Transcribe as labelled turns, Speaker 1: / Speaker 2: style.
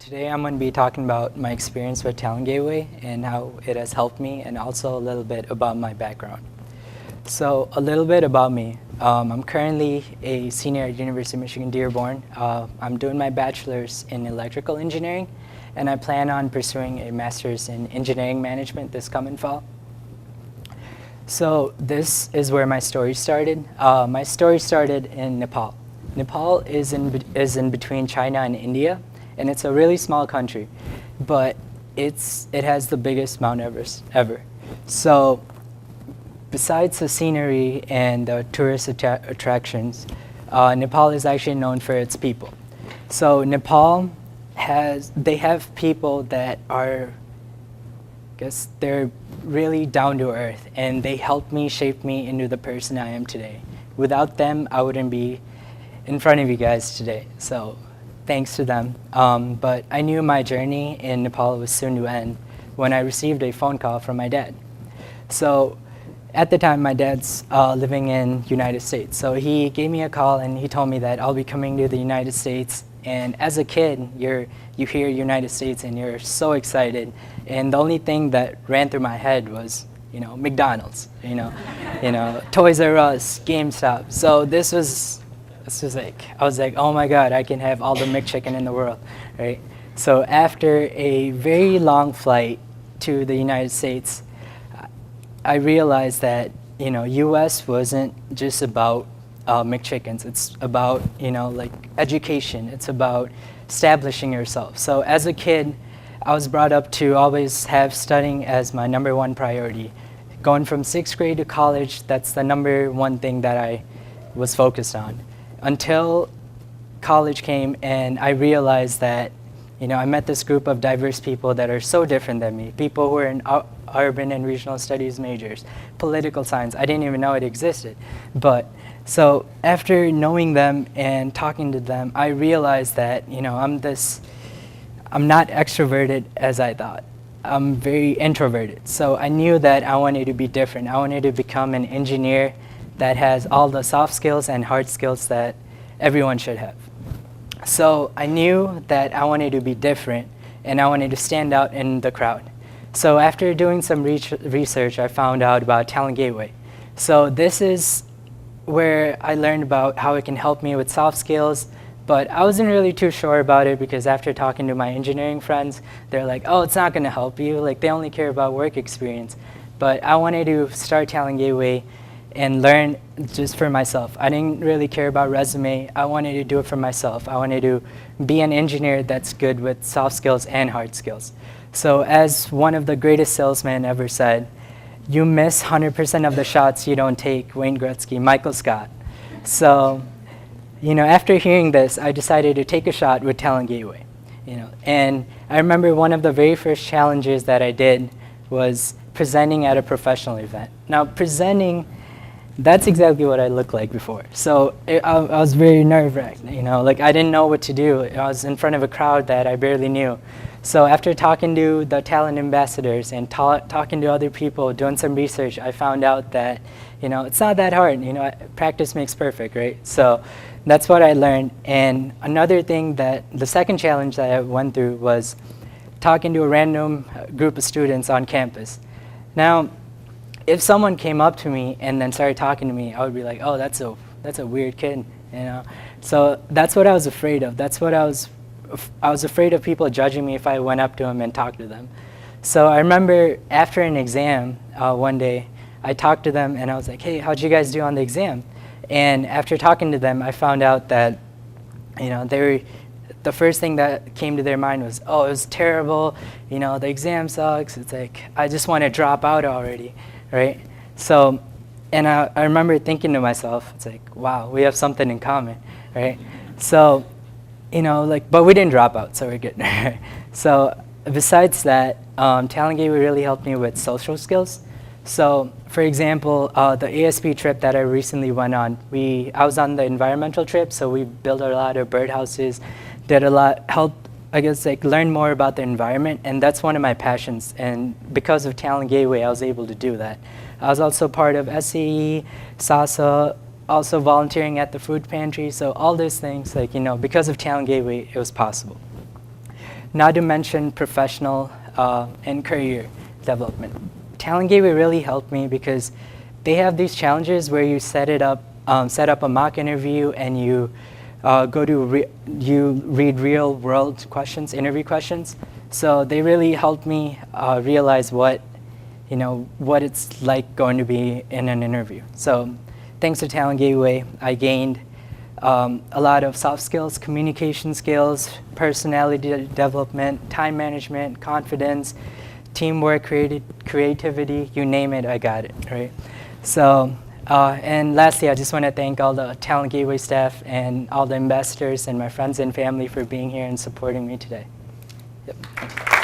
Speaker 1: Today I'm going to be talking about my experience with Talent Gateway and how it has helped me, and also a little bit about my background. So a little bit about me. I'm currently a senior at University of Michigan-Dearborn. I'm doing my bachelor's in electrical engineering, and I plan on pursuing a master's in engineering management this coming fall. So this is where my story started. My story started in Nepal. Nepal is in between China and India, and it's a really small country, but it has the biggest Mount Everest ever. So besides the scenery and the tourist attractions, Nepal is actually known for its people. So Nepal they have people that are, I guess they're really down to earth, and they helped me shape me into the person I am today. Without them, I wouldn't be in front of you guys today. So thanks to them. But I knew my journey in Nepal was soon to end when I received a phone call from my dad. So at the time, my dad's living in United States. So he gave me a call and he told me that I'll be coming to the United States. And as a kid, you hear United States and you're so excited. And the only thing that ran through my head was, McDonald's, Toys R Us, GameStop. So this was like, I was like, oh my God, I can have all the McChicken in the world, right? So after a very long flight to the United States, I realized that, US wasn't just about McChickens. It's about, like education. It's about establishing yourself. So as a kid, I was brought up to always have studying as my #1 priority. Going from 6th grade to college, that's the #1 thing that I was focused on. Until college came and I realized that, I met this group of diverse people that are so different than me. People who are in urban and regional studies majors, political science. I didn't even know it existed. But so after knowing them and talking to them, I realized that, I'm not extroverted as I thought. I'm very introverted. So I knew that I wanted to be different. I wanted to become an engineer that has all the soft skills and hard skills that everyone should have. So I knew that I wanted to be different and I wanted to stand out in the crowd. So after doing some research, I found out about Talent Gateway. So this is where I learned about how it can help me with soft skills, but I wasn't really too sure about it because after talking to my engineering friends, they're like, oh, it's not going to help you. Like, they only care about work experience. But I wanted to start Talent Gateway and learn just for myself. I didn't really care about resume. I wanted to do it for myself. I wanted to be an engineer that's good with soft skills and hard skills. So as one of the greatest salesmen ever said, you miss 100% of the shots you don't take, Wayne Gretzky, Michael Scott. So, after hearing this, I decided to take a shot with Talent Gateway. And I remember one of the very first challenges that I did was presenting at a professional event. Now, presenting, that's exactly what I looked like before. So I was very nerve-wracked, like I didn't know what to do. I was in front of a crowd that I barely knew. So after talking to the talent ambassadors and talking to other people, doing some research, I found out that, it's not that hard. Practice makes perfect, right? So that's what I learned. And another thing the second challenge that I went through was talking to a random group of students on campus. Now, if someone came up to me and then started talking to me, I would be like, oh, that's a weird kid, So that's what I was afraid of. I was afraid of people judging me if I went up to them and talked to them. So I remember after an exam one day, I talked to them and I was like, hey, how'd you guys do on the exam? And after talking to them, I found out that, the first thing that came to their mind was, oh, it was terrible, the exam sucks. It's like, I just want to drop out already, right? So, and I remember thinking to myself, it's like, wow, we have something in common, right? So, but we didn't drop out, so we're good. So besides that, Talent Gateway really helped me with social skills. So for example, the ASP trip that I recently went on, I was on the environmental trip, so we built a lot of birdhouses, helped, I guess, learn more about the environment, and that's one of my passions. And because of Talent Gateway, I was able to do that. I was also part of SAE, SASA, also volunteering at the food pantry. So all those things, because of Talent Gateway, it was possible. not to mention professional and career development. Talent Gateway really helped me because they have these challenges where you set up a mock interview and you you read real world questions, interview questions. So they really helped me realize what it's like going to be in an interview. So thanks to Talent Gateway, I gained a lot of soft skills, communication skills, personality development, time management, confidence, teamwork, creativity, you name it, I got it, right? So, and lastly, I just want to thank all the Talent Gateway staff and all the ambassadors and my friends and family for being here and supporting me today. Yep.